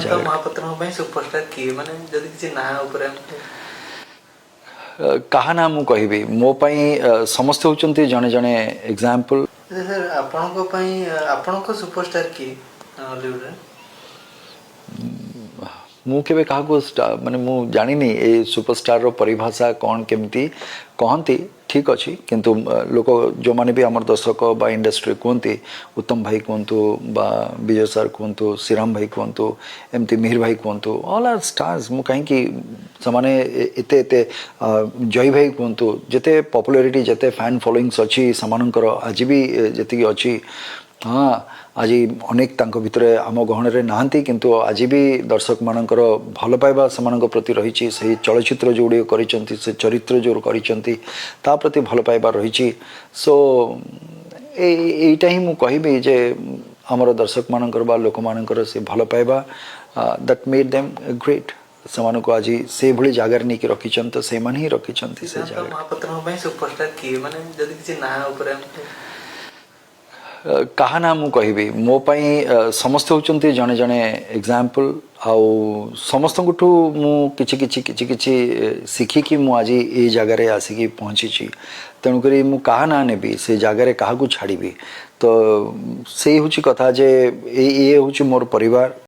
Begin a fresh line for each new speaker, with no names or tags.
जगह महापात्र सुपरस्टार किए माने जदि किसी ना ऊपर
कहा ना मु कहबी मो पई समस्त होचंती जने जने एग्जांपल
सर आपनको सुपरस्टार किए हॉलीवुड रे
मु केबे कहा माने मु जानी नहीं ए सुपरस्टार रो परिभाषा कौन केमती कहती ठीक अच्छी किंतु लोक जो माने भी आमर दर्शक बा इंडस्ट्री कहती उत्तम भाई कहतु बा विजय सर कहतु श्रीराम भाई कहतु एमती मिहिर भाई कहतु ऑल आर स्टार्स मु कहीं समाने एते एते जय भाई कहतु जेते पॉपुलैरिटी जेते फैन फॉलोइंग्स अच्छी समानकर आज भी जेती अच्छी हाँ आज अनेक तांको भितरे आम गहन नहांती किंतु आज भी दर्शक मानकर भल पाइबा समान प्रति रही से चलचित्र जो करिसेंती से चरित्र जो करिसेंती ता प्रति भल पाइबा रही सो एटा ही मु कहबी जे हमर दर्शक मानकर बा लोक मानकर से भल पाइबा दैट मेड देम ग्रेट समान को आज से भली जगार नहीं रखिछन तो से मन ही रखिछन से जगह
महापात्र सुपरस्टार किए माने जदि किसी ना ऊपर
कहा ना मु कहबी मो पई समस्त होचंती जने जने एग्जांपल आउ समस्त गुठू मु किछि किछि किछि किछि सिखी कि मु आज ए जगह रे आसिकी पहुंची छी तेणु करी मु कहा ना नेबी से जगह रे काहा को छाड़ीबी तो से होची कथा जे ए होची मोर परिवार।